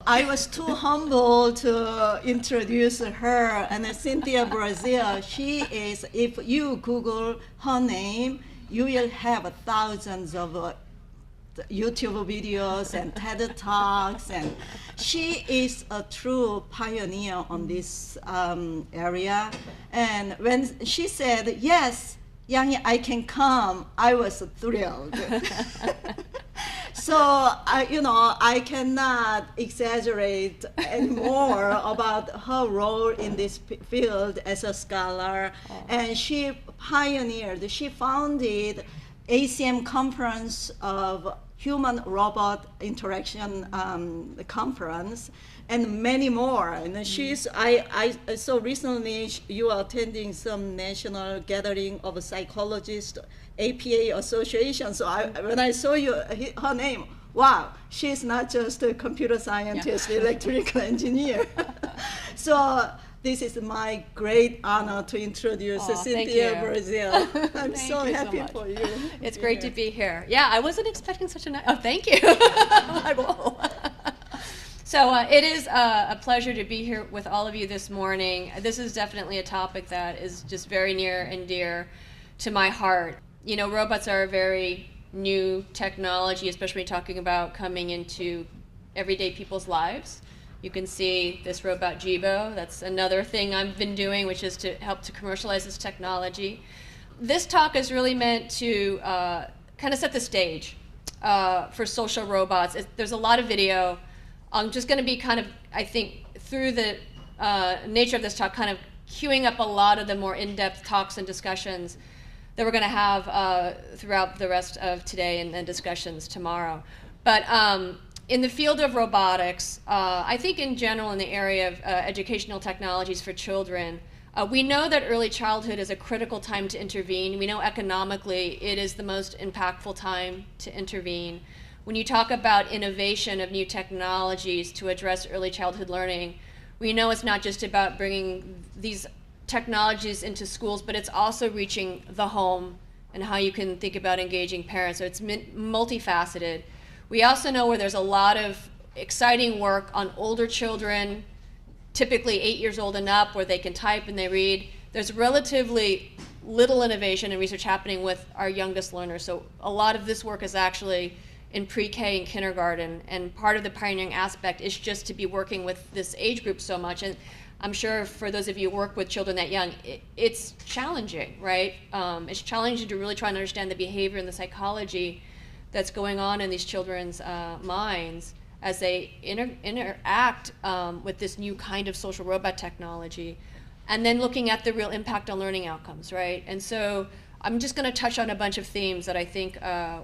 I was too humble to introduce her. And Cynthia Breazeal, she is, if you Google her name, you will have thousands of YouTube videos and TED Talks, and she is a true pioneer on this area. And when she said, yes, Yang, I can come, I was thrilled. So, I cannot exaggerate anymore about her role in this field as a scholar. Oh. And she pioneered, she founded ACM Conference of Human Robot Interaction Conference, and many more. And she's, I so recently you are attending some national gathering of psychologists, APA association. So when I saw her name, wow, she's not just a computer scientist, electrical engineer. So this is my great honor to introduce Cynthia Breazeal. I'm so happy for you. It's great to be here. Yeah, I wasn't expecting such a nice, oh, thank you. Whoa. So it is a pleasure to be here with all of you this morning. This is definitely a topic that is just very near and dear to my heart. You know, robots are a very new technology, especially talking about coming into everyday people's lives. You can see this robot Jibo. That's another thing I've been doing, which is to help to commercialize this technology. This talk is really meant to kind of set the stage for social robots. There's a lot of video. I'm just going to be kind of, I think, through the nature of this talk, kind of queuing up a lot of the more in-depth talks and discussions that we're going to have throughout the rest of today and then discussions tomorrow. But in the field of robotics, I think in general in the area of educational technologies for children, we know that early childhood is a critical time to intervene. We know economically it is the most impactful time to intervene. When you talk about innovation of new technologies to address early childhood learning, we know it's not just about bringing these technologies into schools, but it's also reaching the home and how you can think about engaging parents. So it's multifaceted. We also know where there's a lot of exciting work on older children, typically 8 years old and up, where they can type and they read. There's relatively little innovation and research happening with our youngest learners. So a lot of this work is actually in pre-K and kindergarten, and part of the pioneering aspect is just to be working with this age group so much. And I'm sure for those of you who work with children that young, it's challenging, right? It's challenging to really try and understand the behavior and the psychology that's going on in these children's minds as they interact with this new kind of social robot technology, and then looking at the real impact on learning outcomes, right? And so I'm just going to touch on a bunch of themes that I think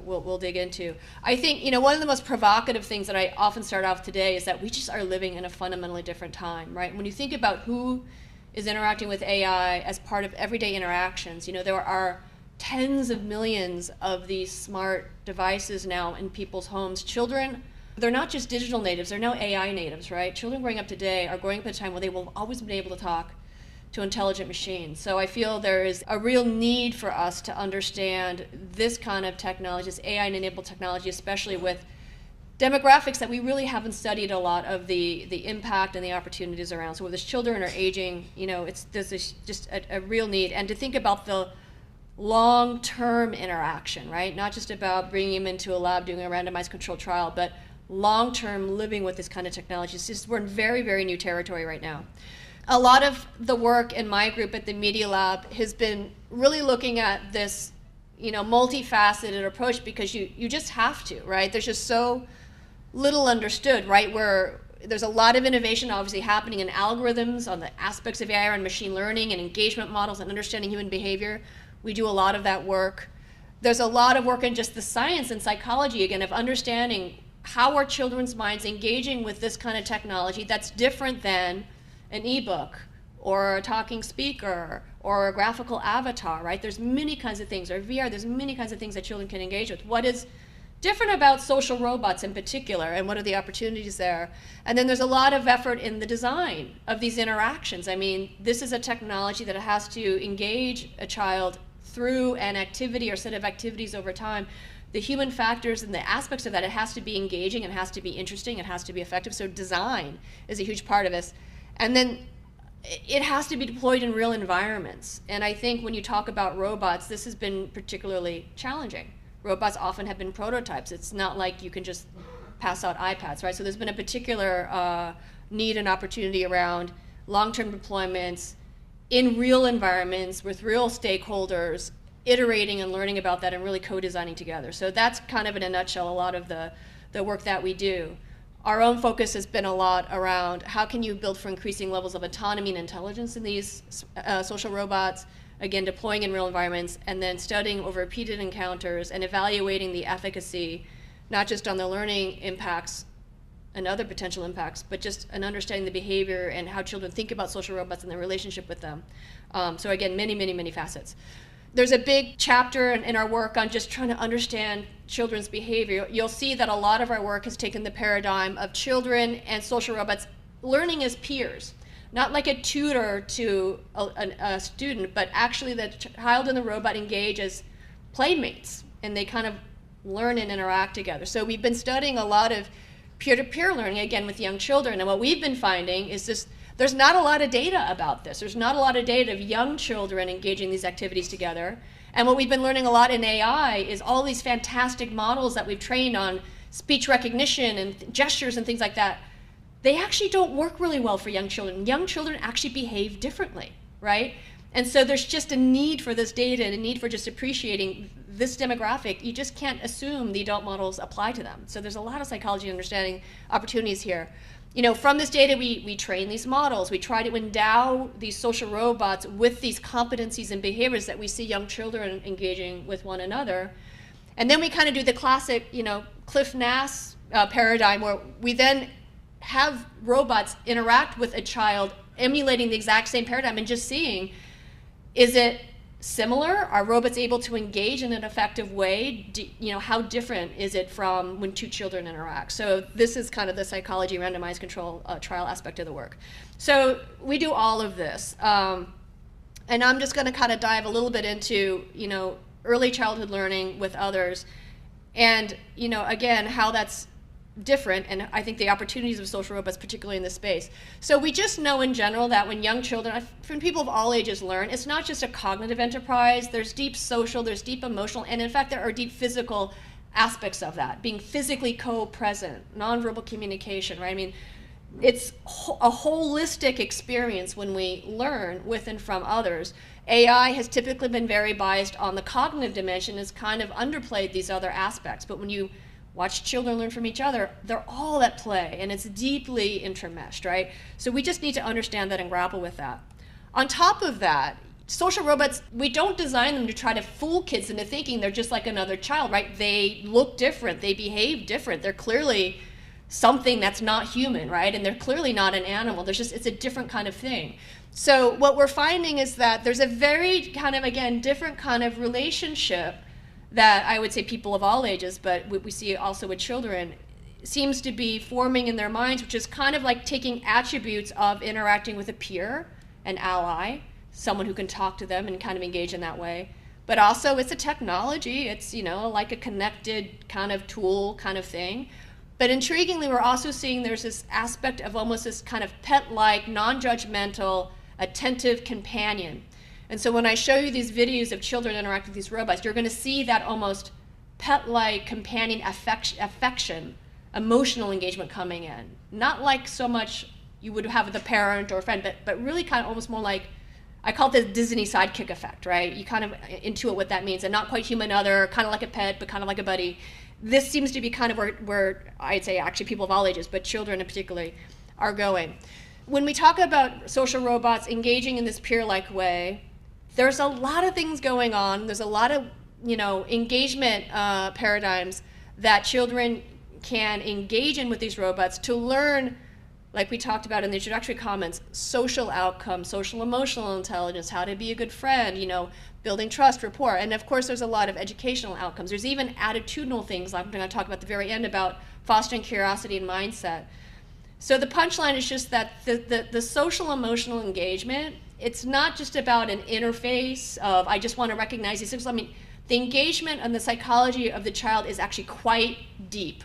we'll dig into. I think, you know, one of the most provocative things that I often start off today is that we just are living in a fundamentally different time, right? When you think about who is interacting with AI as part of everyday interactions, you know, there are tens of millions of these smart devices now in people's homes. Children, they're not just digital natives, they're now AI natives, right? Children growing up today are growing up at a time where they will always be able to talk to intelligent machines. So I feel there is a real need for us to understand this kind of technology, this AI-enabled technology, especially with demographics that we really haven't studied a lot of the impact and the opportunities around. So as children are aging, you know, there's just a real need. And to think about the long-term interaction, right? Not just about bringing him into a lab doing a randomized controlled trial, but long-term living with this kind of technology. It's just, we're in very, very new territory right now. A lot of the work in my group at the Media Lab has been really looking at this, you know, multifaceted approach, because you just have to, right? There's just so little understood, right? Where there's a lot of innovation obviously happening in algorithms, on the aspects of AI and machine learning and engagement models and understanding human behavior. We do a lot of that work. There's a lot of work in just the science and psychology, again, of understanding how are children's minds engaging with this kind of technology that's different than an ebook or a talking speaker or a graphical avatar, right? There's many kinds of things, or VR, there's many kinds of things that children can engage with. What is different about social robots in particular, and what are the opportunities there? And then there's a lot of effort in the design of these interactions. I mean, this is a technology that has to engage a child through an activity or set of activities over time. the human factors and the aspects of that, it has to be engaging, it has to be interesting, it has to be effective. So design is a huge part of this. And then it has to be deployed in real environments. And I think when you talk about robots, this has been particularly challenging. Robots often have been prototypes. It's not like you can just pass out iPads, right? So there's been a particular need and opportunity around long-term deployments in real environments with real stakeholders, iterating and learning about that and really co-designing together. So that's kind of in a nutshell a lot of the work that we do. Our own focus has been a lot around how can you build for increasing levels of autonomy and intelligence in these social robots, again, deploying in real environments, and then studying over repeated encounters and evaluating the efficacy, not just on the learning impacts and other potential impacts, but just an understanding the behavior and how children think about social robots and their relationship with them. So again, many, many, many facets. There's a big chapter in our work on just trying to understand children's behavior. You'll see that a lot of our work has taken the paradigm of children and social robots learning as peers, not like a tutor to a student, but actually the child and the robot engage as playmates, and they kind of learn and interact together. So we've been studying a lot of peer-to-peer learning, again, with young children, and what we've been finding is this: there's not a lot of data about this. There's not a lot of data of young children engaging these activities together. And what we've been learning a lot in AI is all these fantastic models that we've trained on speech recognition and gestures and things like that, they actually don't work really well for young children. Young children actually behave differently, right? And so there's just a need for this data and a need for just appreciating this demographic. You just can't assume the adult models apply to them. So there's a lot of psychology and understanding opportunities here. You know, from this data, we train these models. We try to endow these social robots with these competencies and behaviors that we see young children engaging with one another. And then we kind of do the classic, you know, Cliff Nass paradigm, where we then have robots interact with a child, emulating the exact same paradigm and just seeing, is it similar? Are robots able to engage in an effective way? You know, how different is it from when two children interact? So this is kind of the psychology randomized control trial aspect of the work. So we do all of this. And I'm just going to kind of dive a little bit into, you know, early childhood learning with others. And, you know, again, how that's different, and I think the opportunities of social robots, particularly in this space. So we just know in general that when young children, when people of all ages learn, it's not just a cognitive enterprise. There's deep social, there's deep emotional, and in fact there are deep physical aspects of that. Being physically co-present, nonverbal communication, right? I mean, it's a holistic experience when we learn with and from others. AI has typically been very biased on the cognitive dimension, has kind of underplayed these other aspects, but when you watch children learn from each other, they're all at play, and it's deeply intermeshed, right? So we just need to understand that and grapple with that. On top of that, social robots, we don't design them to try to fool kids into thinking they're just like another child, right? They look different, they behave different, they're clearly something that's not human, right? And they're clearly not an animal. There's just, it's a different kind of thing. So what we're finding is that there's a very kind of, again, different kind of relationship that I would say people of all ages, but we see also with children, seems to be forming in their minds, which is kind of like taking attributes of interacting with a peer, an ally, someone who can talk to them and kind of engage in that way. But also it's a technology, it's, you know, like a connected kind of tool kind of thing. But intriguingly, we're also seeing there's this aspect of almost this kind of pet-like, non-judgmental, attentive companion. And so when I show you these videos of children interacting with these robots, you're going to see that almost pet-like companion affection, emotional engagement coming in. Not like so much you would have with a parent or a friend, but really kind of almost more like, I call it the Disney sidekick effect, right? You kind of intuit what that means, and not quite human other, kind of like a pet, but kind of like a buddy. This seems to be kind of where I'd say actually people of all ages, but children in particular, are going. When we talk about social robots engaging in this peer-like way, there's a lot of things going on. There's a lot of, you know, engagement paradigms that children can engage in with these robots to learn, like we talked about in the introductory comments, social outcomes, social emotional intelligence, how to be a good friend, you know, building trust, rapport. And of course, there's a lot of educational outcomes. There's even attitudinal things, like I'm going to talk about at the very end, about fostering curiosity and mindset. So the punchline is just that the social emotional engagement, it's not just about an interface of, I just want to recognize these things. I mean, the engagement and the psychology of the child is actually quite deep.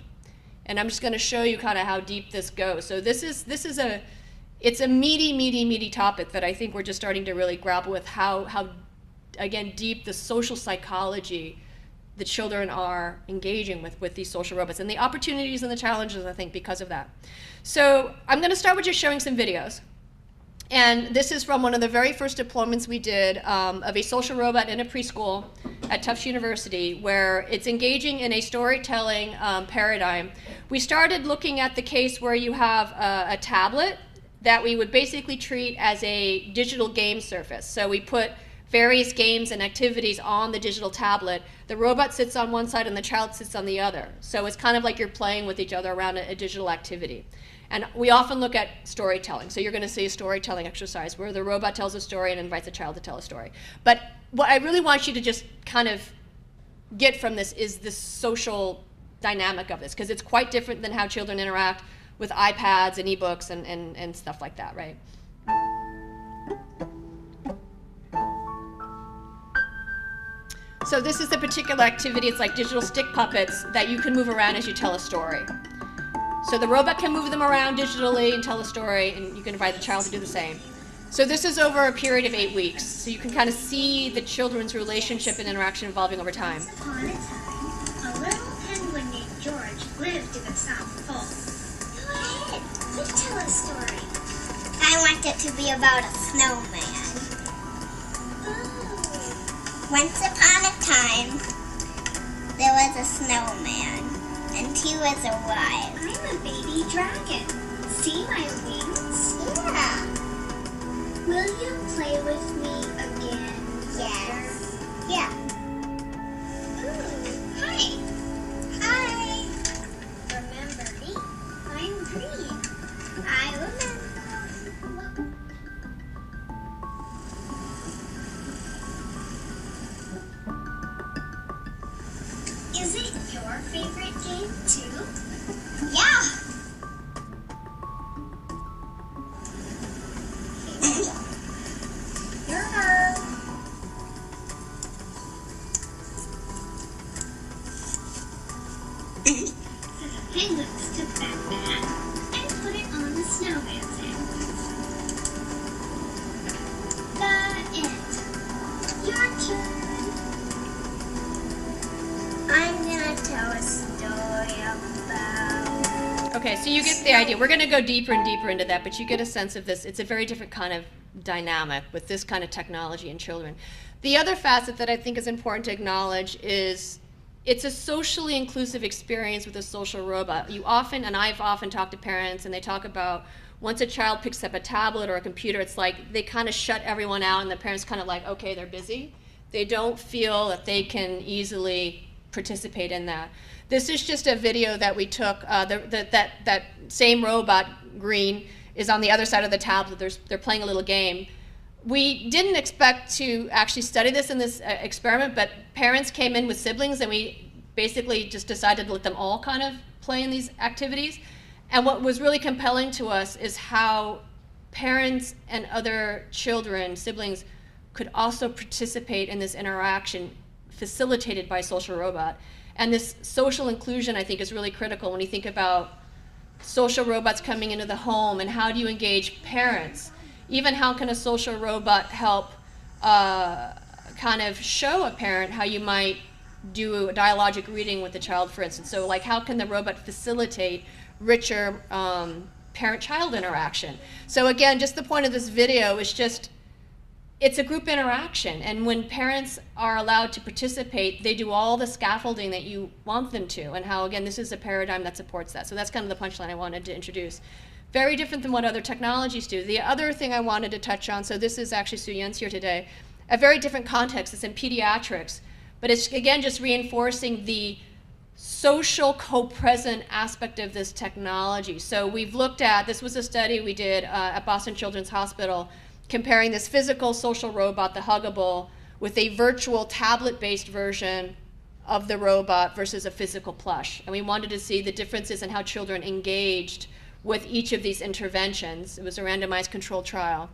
And I'm just going to show you kind of how deep this goes. So it's a meaty topic that I think we're just starting to really grapple with how again, deep the social psychology the children are engaging with these social robots, and the opportunities and the challenges, I think, because of that. So I'm going to start with just showing some videos. And this is from one of the very first deployments we did of a social robot in a preschool at Tufts University, where it's engaging in a storytelling paradigm. We started looking at the case where you have a tablet that we would basically treat as a digital game surface. So we put various games and activities on the digital tablet. The robot sits on one side and the child sits on the other. So it's kind of like you're playing with each other around a digital activity. And we often look at storytelling. So you're going to see a storytelling exercise where the robot tells a story and invites the child to tell a story. But what I really want you to just kind of get from this is the social dynamic of this, because it's quite different than how children interact with iPads and ebooks and stuff like that, right? So this is a particular activity. It's like digital stick puppets that you can move around as you tell a story. So the robot can move them around digitally and tell a story, and you can invite the child to do the same. So this is over a period of 8 weeks. So you can kind of see the children's relationship and interaction evolving over time. Once upon a time, a little penguin named George lived in the South Pole. Go ahead, you tell a story. I want it to be about a snowman. Once upon a time, there was a snowman, and he was alive. I'm a baby dragon. See my wings? Yeah. Will you play with me again? Yes. Yeah. Ooh, hi. Hi. Remember me? I'm green. I remember. Is it your favorite game too? Yeah. The penguins took that bat and put it on the snowman's head. The end. Your turn. I'm gonna tell a story about... Okay, so you get the idea. We're going to go deeper and deeper into that, but you get a sense of this. It's a very different kind of dynamic with this kind of technology in children. The other facet that I think is important to acknowledge is it's a socially inclusive experience with a social robot. You often, and I've often talked to parents, and they talk about once a child picks up a tablet or a computer, it's like they kind of shut everyone out, and the parents kind of like, okay, they're busy. They don't feel that they can easily participate in that. This is just a video that we took. That same robot, Green, is on the other side of the tablet. They're playing a little game. We didn't expect to actually study this in this experiment, but parents came in with siblings, and we basically just decided to let them all kind of play in these activities. And what was really compelling to us is how parents and other children, siblings, could also participate in this interaction facilitated by a social robot. And this social inclusion, I think, is really critical when you think about social robots coming into the home, and how do you engage parents? Even how can a social robot help kind of show a parent how you might do a dialogic reading with the child, for instance. So like, how can the robot facilitate richer parent-child interaction? So again, just the point of this video is just, it's a group interaction, and when parents are allowed to participate, they do all the scaffolding that you want them to, and how, again, this is a paradigm that supports that. So that's kind of the punchline I wanted to introduce. Very different than what other technologies do. The other thing I wanted to touch on, so this is actually Sue Yen's here today, a very different context. It's in pediatrics, but it's, again, just reinforcing the social co-present aspect of this technology. So we've looked at, this was a study we did at Boston Children's Hospital, comparing this physical social robot, the Huggable, with a virtual tablet-based version of the robot versus a physical plush. And we wanted to see the differences in how children engaged with each of these interventions. It was a randomized controlled trial.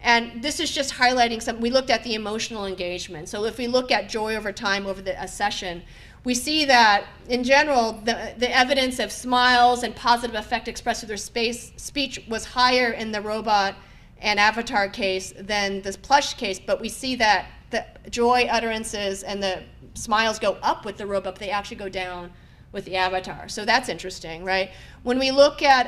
And this is just highlighting some, we looked at the emotional engagement. So if we look at joy over time over a session, we see that in general, the evidence of smiles and positive affect expressed through their speech was higher in the robot and avatar case than the plush case, but we see that the joy utterances and the smiles go up with the robot, but they actually go down with the avatar. So that's interesting, right? When we look at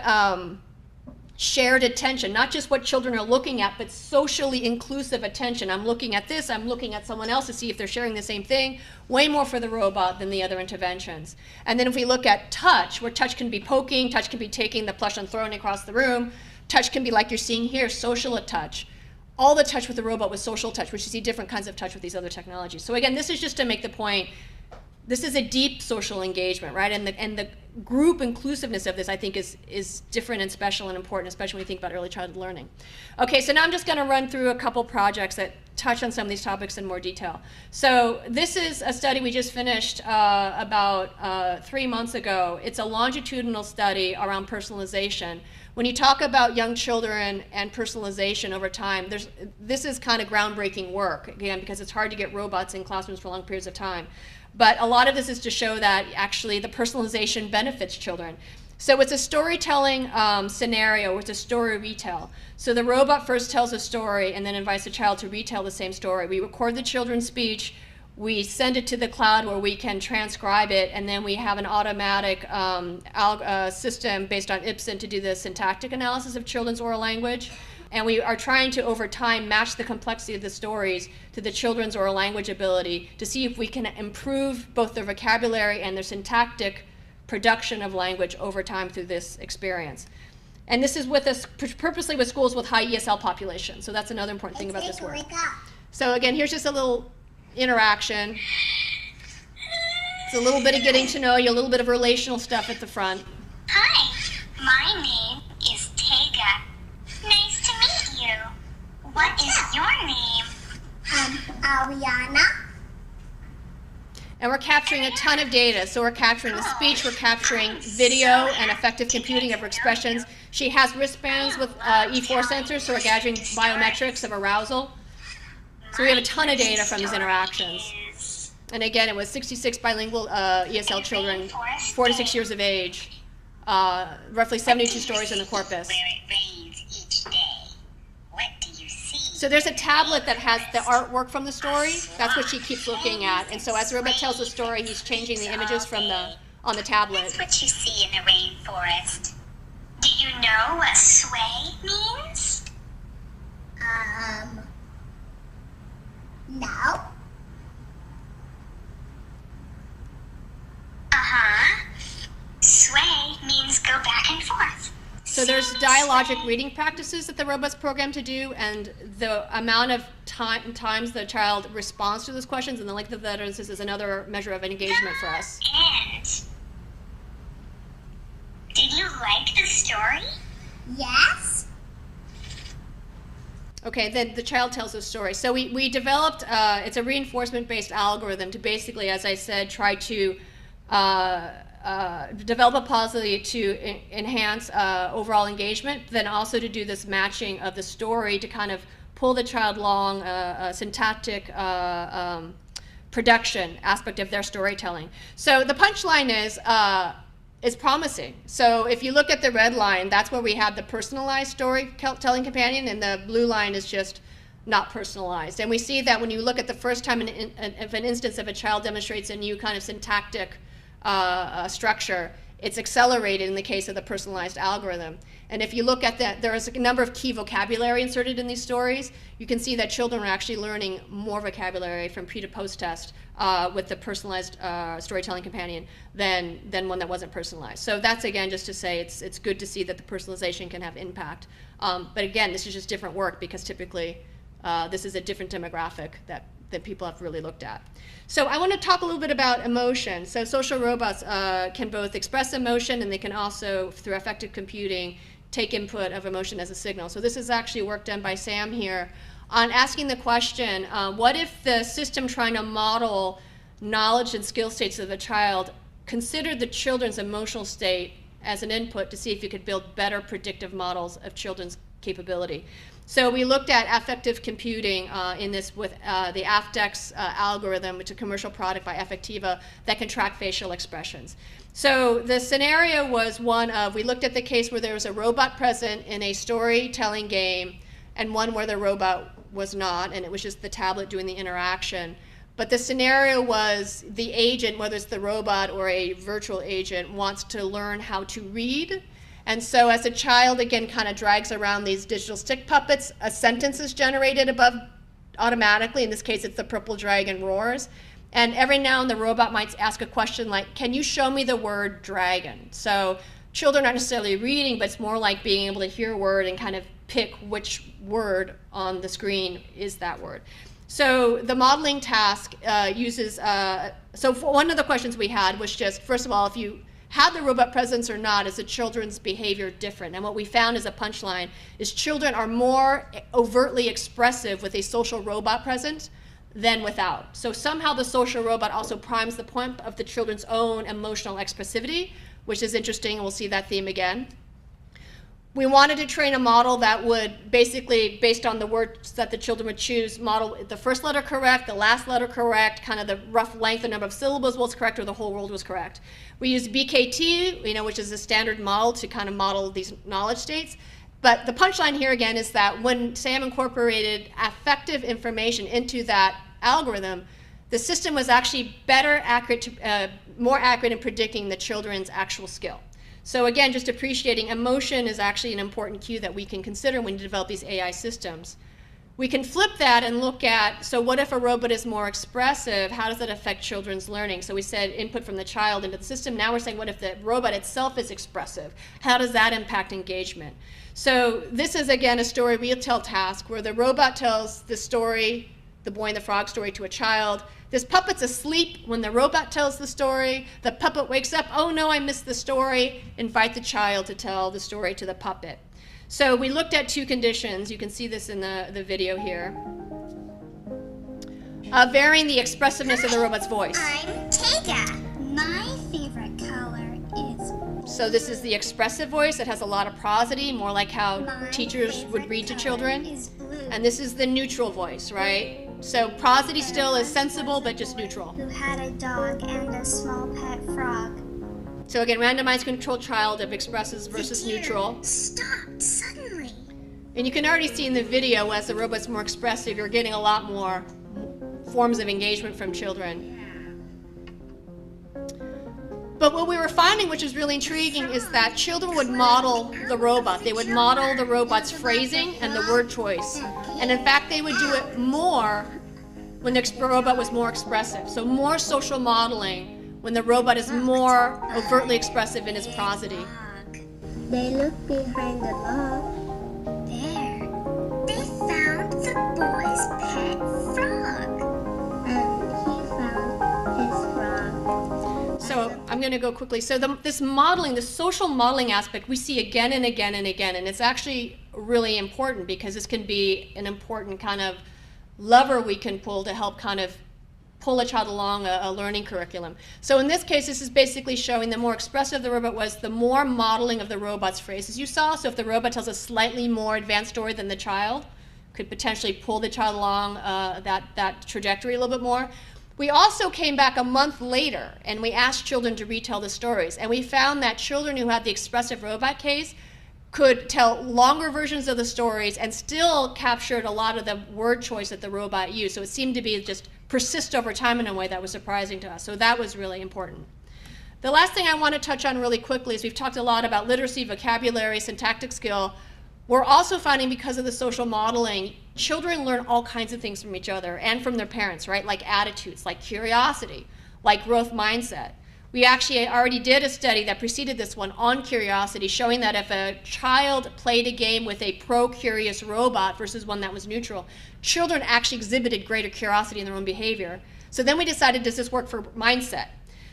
shared attention, not just what children are looking at, but socially inclusive attention. I'm looking at this, I'm looking at someone else to see if they're sharing the same thing, way more for the robot than the other interventions. And then if we look at touch, where touch can be poking, touch can be taking the plush and throwing it across the room, touch can be like you're seeing here, social touch. All the touch with the robot was social touch, which you see different kinds of touch with these other technologies. So again, this is just to make the point, this is a deep social engagement, right? And the group inclusiveness of this, I think, is different and special and important, especially when we think about early childhood learning. Okay, so now I'm just going to run through a couple projects that touch on some of these topics in more detail. So this is a study we just finished about 3 months ago. It's a longitudinal study around personalization. When you talk about young children and personalization over time, this is kind of groundbreaking work, again, because it's hard to get robots in classrooms for long periods of time. But a lot of this is to show that actually the personalization benefits children. So it's a storytelling scenario, it's a story retell. So the robot first tells a story and then invites the child to retell the same story. We record the children's speech, we send it to the cloud where we can transcribe it, and then we have an automatic system based on Ipsen to do the syntactic analysis of children's oral language. And we are trying to, over time, match the complexity of the stories to the children's oral language ability to see if we can improve both their vocabulary and their syntactic production of language over time through this experience. And this is with us purposely with schools with high ESL population. So that's another important thing about this work. So again, here's just a little interaction. It's a little bit of getting to know you, a little bit of relational stuff at the front. Hi, my name is Tega. Nice to meet you. What is your name? Ariana. And we're capturing a ton of data. So we're capturing the speech, we're capturing video and affective computing of her expressions. She has wristbands with E4 sensors, so we're gathering biometrics of arousal. So we have a ton of data from these interactions. And again, it was 66 bilingual ESL children, 4 to 6 years of age, roughly 72 stories in the corpus. So there's a tablet that has the artwork from the story. That's what she keeps looking at. And so as the robot tells the story, he's changing the images from on the tablet. That's what you see in the rainforest. Do you know what sway means? No. Sway means go back and forth. So there's dialogic reading practices that the robot's programmed to do, and the amount of times the child responds to those questions and the length of the utterances is another measure of engagement for us. And did you like the story? Yes. Okay, then the child tells a story. So we developed, it's a reinforcement-based algorithm to basically, as I said, try to develop a policy to enhance overall engagement, then also to do this matching of the story to kind of pull the child along a syntactic production aspect of their storytelling. So the punchline is promising. So if you look at the red line, that's where we have the personalized storytelling companion, and the blue line is just not personalized. And we see that when you look at the first time if an instance of a child demonstrates a new kind of syntactic structure, it's accelerated in the case of the personalized algorithm. And if you look at that, there is a number of key vocabulary inserted in these stories. You can see that children are actually learning more vocabulary from pre to post test with the personalized storytelling companion than one that wasn't personalized. So that's, again, just to say it's good to see that the personalization can have impact. But again, this is just different work because typically this is a different demographic that people have really looked at. So I want to talk a little bit about emotion. So social robots can both express emotion, and they can also, through affective computing, take input of emotion as a signal. So this is actually work done by Sam here on asking the question, what if the system trying to model knowledge and skill states of a child considered the children's emotional state as an input to see if you could build better predictive models of children's capability. So we looked at affective computing in this with the AFDEX algorithm, which is a commercial product by Affectiva that can track facial expressions. So the scenario was one of, we looked at the case where there was a robot present in a storytelling game and one where the robot was not, and it was just the tablet doing the interaction. But the scenario was the agent, whether it's the robot or a virtual agent, wants to learn how to read. And so as a child, again, kind of drags around these digital stick puppets, a sentence is generated above automatically. In this case, it's the purple dragon roars. And every now and then the robot might ask a question like, can you show me the word dragon? So children aren't necessarily reading, but it's more like being able to hear a word and kind of pick which word on the screen is that word. So the modeling task uses, so one of the questions we had was just, first of all, if you had the robot presence or not, is the children's behavior different? And what we found as a punchline is children are more overtly expressive with a social robot present than without. So somehow the social robot also primes the point of the children's own emotional expressivity, which is interesting, and we'll see that theme again. We wanted to train a model that would basically, based on the words that the children would choose, model the first letter correct, the last letter correct, kind of the rough length and number of syllables was correct, or the whole word was correct. We used BKT, which is a standard model to kind of model these knowledge states. But the punchline here again is that when Sam incorporated affective information into that algorithm, the system was actually more accurate in predicting the children's actual skill. So again, just appreciating emotion is actually an important cue that we can consider when you develop these AI systems. We can flip that and look at, so what if a robot is more expressive? How does that affect children's learning? So we said input from the child into the system. Now we're saying, what if the robot itself is expressive? How does that impact engagement? So this is, again, a story retell task where the robot tells the story, the boy and the frog story, to a child. This puppet's asleep when the robot tells the story. The puppet wakes up, oh no, I missed the story. Invite the child to tell the story to the puppet. So we looked at two conditions. You can see this in the video here. Varying the expressiveness of the robot's voice. I'm Tega. My favorite color is... So this is the expressive voice. It has a lot of prosody, more like how teachers would read to children. And this is the neutral voice, right? So prosody still is sensible, but just neutral. Who had a dog and a small pet frog. So again, randomized controlled trial of expressive versus neutral. Stopped suddenly. And you can already see in the video, as the robot's more expressive, you're getting a lot more forms of engagement from children. But what we were finding, which is really intriguing, is that children would model the robot. They would model the robot's phrasing and the word choice. And in fact, they would do it more when the robot was more expressive. So more social modeling when the robot is more overtly expressive in its prosody. They looked behind the log. There. They found the boy's pet frog. And he found his frog. So I'm going to go quickly. So this modeling, the social modeling aspect, we see again and again and again. And it's actually really important because this can be an important kind of lever we can pull to help kind of pull a child along a learning curriculum. So in this case, this is basically showing the more expressive the robot was, the more modeling of the robot's phrases you saw. So if the robot tells a slightly more advanced story than the child, could potentially pull the child along that trajectory a little bit more. We also came back a month later and we asked children to retell the stories. And we found that children who had the expressive robot case could tell longer versions of the stories and still captured a lot of the word choice that the robot used. So it seemed to be just persist over time in a way that was surprising to us. So that was really important. The last thing I want to touch on really quickly is we've talked a lot about literacy, vocabulary, syntactic skill. We're also finding, because of the social modeling, children learn all kinds of things from each other and from their parents, right? Like attitudes, like curiosity, like growth mindset. We actually already did a study that preceded this one on curiosity, showing that if a child played a game with a pro-curious robot versus one that was neutral, children actually exhibited greater curiosity in their own behavior. So then we decided, does this work for mindset?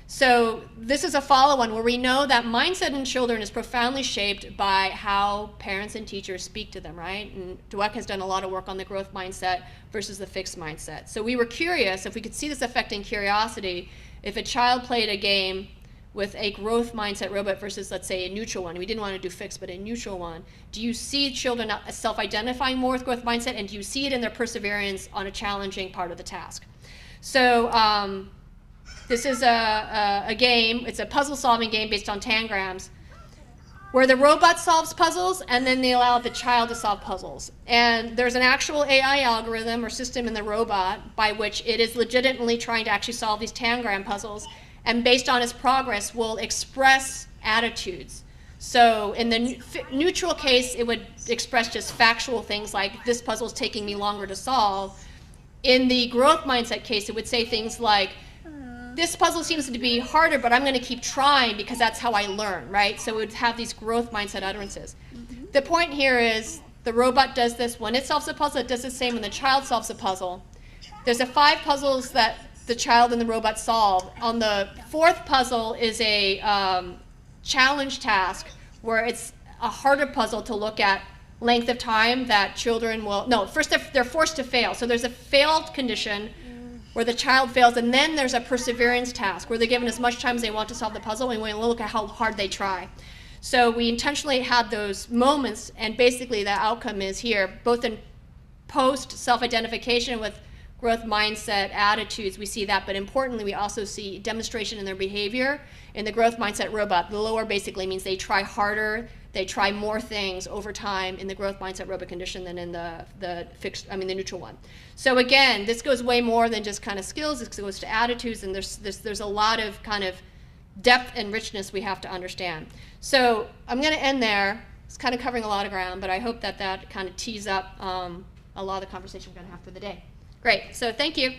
So this is a follow-on where we know that mindset in children is profoundly shaped by how parents and teachers speak to them, right? And Dweck has done a lot of work on the growth mindset versus the fixed mindset. So we were curious if we could see this affecting curiosity. If a child played a game with a growth mindset robot versus, let's say, a neutral one. We didn't want to do fixed, but a neutral one. Do you see children self-identifying more with growth mindset, and do you see it in their perseverance on a challenging part of the task? So this is a game. It's a puzzle-solving game based on tangrams, where the robot solves puzzles, and then they allow the child to solve puzzles. And there's an actual AI algorithm or system in the robot by which it is legitimately trying to actually solve these tangram puzzles, and based on its progress will express attitudes. So in the neutral case, it would express just factual things like, this puzzle is taking me longer to solve. In the growth mindset case, it would say things like, this puzzle seems to be harder, but I'm going to keep trying because that's how I learn, right? So it would have these growth mindset utterances. The point here is the robot does this. When it solves a puzzle, it does the same when the child solves a puzzle. There's 5 puzzles that the child and the robot solve. On the 4th puzzle is a challenge task where it's a harder puzzle to look at length of time that children will, no, first they're forced to fail. So there's a failed condition where the child fails, and then there's a perseverance task where they're given as much time as they want to solve the puzzle, and we want to look at how hard they try. So we intentionally had those moments, and basically the outcome is here, both in post self-identification with growth mindset attitudes, we see that, but importantly, we also see demonstration in their behavior. In the growth mindset robot, the lower basically means they try harder, they try more things over time in the growth mindset robot condition than in the neutral one. So again, this goes way more than just kind of skills, this goes to attitudes, and there's a lot of kind of depth and richness we have to understand. So I'm going to end there. It's kind of covering a lot of ground, but I hope that kind of tees up a lot of the conversation we're going to have for the day. Great, so thank you.